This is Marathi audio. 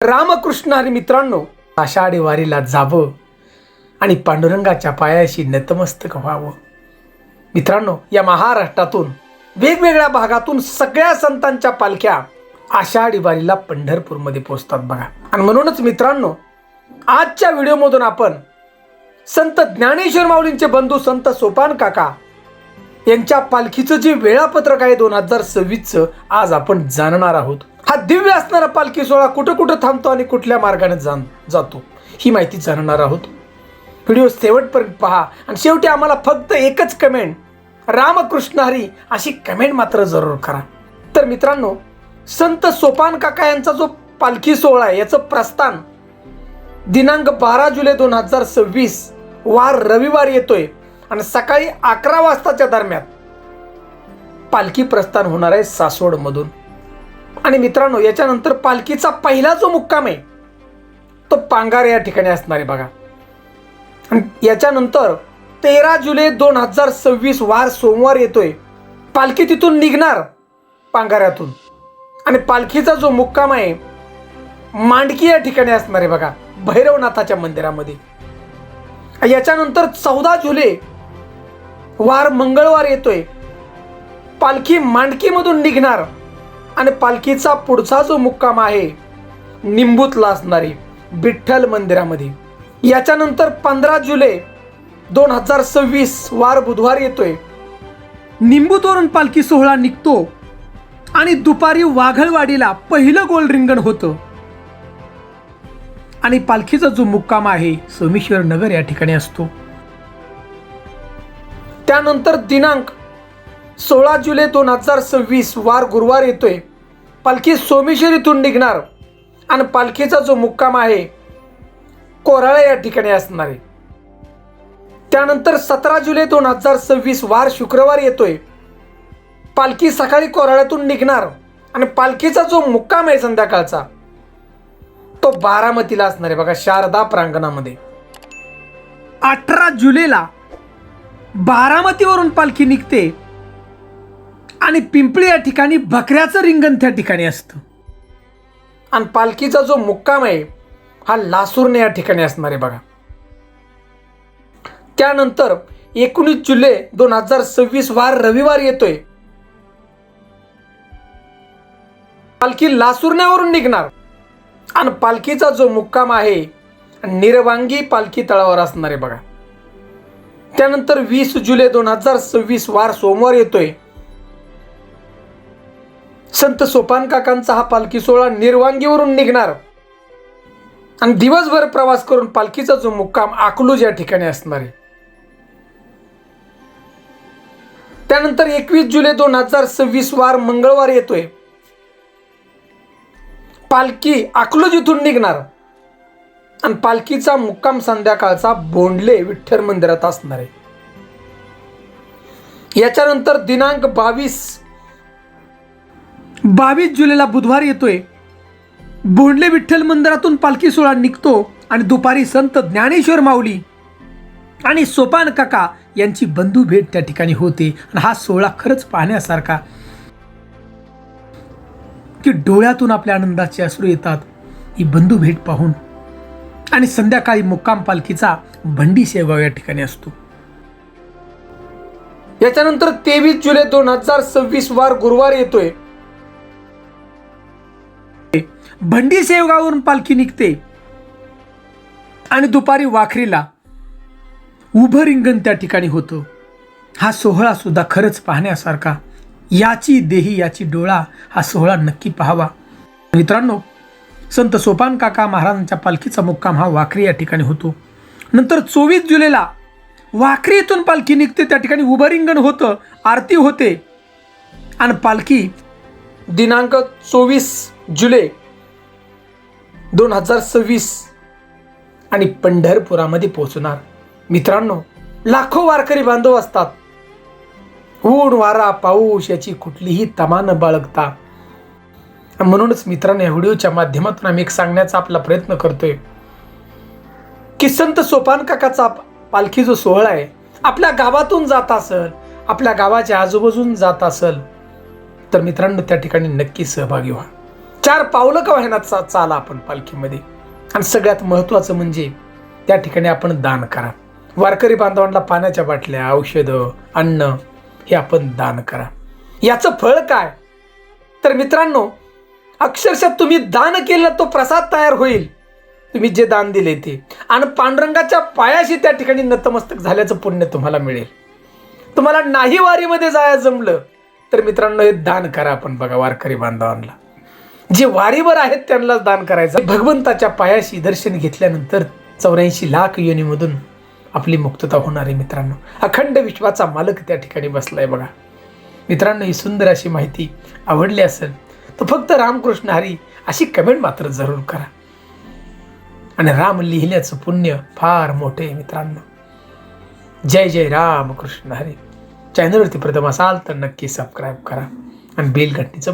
रामकृष्ण हरी मित्रांनो, आषाढी वारीला जावं आणि पांडुरंगाच्या पायाशी नतमस्तक व्हावं. मित्रांनो, या महाराष्ट्रातून वेगवेगळ्या भागातून सगळ्या संतांच्या पालख्या आषाढी वारीला पंढरपूरमध्ये पोहोचतात बघा. आणि म्हणूनच मित्रांनो, आजच्या व्हिडिओमधून आपण संत ज्ञानेश्वर माऊलींचे बंधू संत सोपान काका यांच्या पालखीचं जे वेळापत्रक आहे 2026चं आज आपण जाणणार आहोत. हा दिव्य असणारा पालखी सोहळा कुठं कुठं थांबतो आणि कुठल्या मार्गाने जातो ही माहिती जाणणार आहोत. व्हिडिओ शेवटपर्यंत पहा आणि शेवटी आम्हाला फक्त एकच कमेंट, रामकृष्ण हरी अशी कमेंट मात्र जरूर करा. तर मित्रांनो, संत सोपान काका यांचा जो पालखी सोहळा आहे याचं प्रस्थान दिनांक 12 जुलै 2026 वार रविवार येतोय आणि सकाळी 11 वाजताच्या दरम्यान पालखी प्रस्थान होणार आहे सासवड मधून. आणि मित्रांनो, याच्यानंतर पालखीचा पहिला जो मुक्काम आहे तो पांगार या ठिकाणी असणार आहे बघा. आणि याच्यानंतर 13 जुलै 2026 वार सोमवार येतोय, पालखी तिथून निघणार पांगाऱ्यातून आणि पालखीचा जो मुक्काम आहे मांडकी या ठिकाणी असणार आहे बघा, भैरवनाथाच्या मंदिरामध्ये. याच्यानंतर 14 जुलै वार मंगळवार येतोय, पालखी मांडकीमधून निघणार आणि पालखीचा पुढचा जो मुक्काम आहे निंबूतला असणार आहे विठ्ठल मंदिरामध्ये. याच्यानंतर 15 जुलै 2026 वार बुधवार येतोय, निंबूतवरून पालखी सोहळा निघतो आणि दुपारी वाघळवाडीला पहिलं गोल रिंगण होतं आणि पालखीचा जो मुक्काम आहे सोमेश्वर नगर या ठिकाणी असतो. त्यानंतर दिनांक 16 जुलै 2026 वार गुरुवार येतोय, पालखी सोमेश्वर इथून निघणार आणि पालखीचा जो मुक्काम आहे कोराळा या ठिकाणी असणार आहे. त्यानंतर 17 जुलै 2026 वार शुक्रवार येतोय, पालखी सकाळी कोराळ्यातून निघणार आणि पालखीचा जो मुक्काम आहे संध्याकाळचा तो बारामतीला असणार आहे बघा, शारदा प्रांगणामध्ये. 18 जुलैला बारामतीवरून पालखी निघते आणि पिंपळी या ठिकाणी बकऱ्याचं रिंगण त्या ठिकाणी असतं आणि पालखीचा जो मुक्काम आहे हा लासूरने या ठिकाणी असणार आहे बघा. त्यानंतर 19 जुलै 2026 वार रविवार येतोय, पालखी लासूरण्यावरून निघणार आणि पालखीचा जो मुक्काम आहे निरवांगी पालखी तळावर असणार आहे बघा. त्यानंतर 20 जुलै 2026 वार सोमवार येतोय, संत सोपान काकांचा हा पालखी सोहळा निर्वांगीवरून निघणार आणि दिवसभर प्रवास करून पालखीचा जो मुक्काम अकलूज या ठिकाणी असणार आहे. त्यानंतर 21 जुलै 2026 वार मंगळवार येतोय, पालखी अकलूज इथून निघणार आणि पालखीचा मुक्काम संध्याकाळचा बोंडले विठ्ठल मंदिरात असणार आहे. याच्यानंतर दिनांक 22 जुलैला बुधवार येतोय, बोंडले विठ्ठल मंदिरातून पालखी सोहळा निघतो आणि दुपारी संत ज्ञानेश्वर माऊली आणि सोपान काका यांची बंधू भेट त्या ठिकाणी होते. आणि हा सोहळा खरंच पाहण्यासारखा की डोळ्यातून आपल्या आनंदाचे अश्रू येतात ही बंधू भेट पाहून. आणि संध्याकाळी मुक्काम पालखीचा भंडी शेगाव या ठिकाणी असतो. याच्यानंतर 23 जुलै 2026 वार गुरुवार येतोय, भंडी शेवगाववरून पालखी निघते आणि दुपारी वाखरीला उभं रिंगण त्या ठिकाणी होतं. हा सोहळा सुद्धा खरंच पाहण्यासारखा, याची देही याची डोळा हा सोहळा नक्की पाहावा. मित्रांनो, संत सोपान काका महाराजांच्या पालखीचा मुक्काम हा वाखरी या ठिकाणी होतो. नंतर 24 जुलैला वाखरी इथून पालखी निघते, त्या ठिकाणी उभं रिंगण होतं, आरती होते आणि पालखी दिनांक 24 जुलै 2026 आणि पंढरपुरामध्ये पोहोचणार. मित्रांनो, लाखो वारकरी बांधव असतात, ऊन वारा पाऊस याची कुठलीही तमा न बाळगता. म्हणूनच मित्रांनो, या व्हिडिओच्या माध्यमातून आम्ही एक सांगण्याचा आपला प्रयत्न करतोय की संत सोपान काकाचा पालखी जो सोहळा आहे आपल्या गावातून जात असेल, आपल्या गावाच्या आजूबाजून जात असेल तर मित्रांनो त्या ठिकाणी नक्की सहभागी व्हा. 4 पावलं का व्हायना चाला आपण पालखीमध्ये. आणि सगळ्यात महत्त्वाचं म्हणजे त्या ठिकाणी आपण दान करा. वारकरी बांधवांना पाण्याच्या बाटल्या, औषधं, अन्न हे आपण दान करा. याचं फळ काय? तर मित्रांनो, अक्षरशः तुम्ही दान केलं तो प्रसाद तयार होईल, तुम्ही जे दान दिले ते. आणि पांडुरंगाच्या पायाशी त्या ठिकाणी नतमस्तक झाल्याचं पुण्य तुम्हाला मिळेल. तुम्हाला नाही वारीमध्ये जायला जमलं तर मित्रांनो, हे दान करा आपण. बघा, वारकरी बांधवांना, जे वारीवर आहेत त्यांनाच दान करायचं. भगवंताच्या पायाशी दर्शन घेतल्यानंतर 84 लाख योनीमधून आपली मुक्तता होणार आहे. मित्रांनो, अखंड विश्वाचा मालक त्या ठिकाणी बसलाय. बघा मित्रांनो, ही सुंदर अशी माहिती आवडली असेल तर फक्त रामकृष्ण हरी अशी कमेंट मात्र जरूर करा. आणि राम लिहिल्याचं पुण्य फार मोठे आहे मित्रांनो. जय जय राम कृष्ण हरी. चॅनलवरती प्रथम असाल तर नक्की सबस्क्राईब करा आणि बेल घंटीचं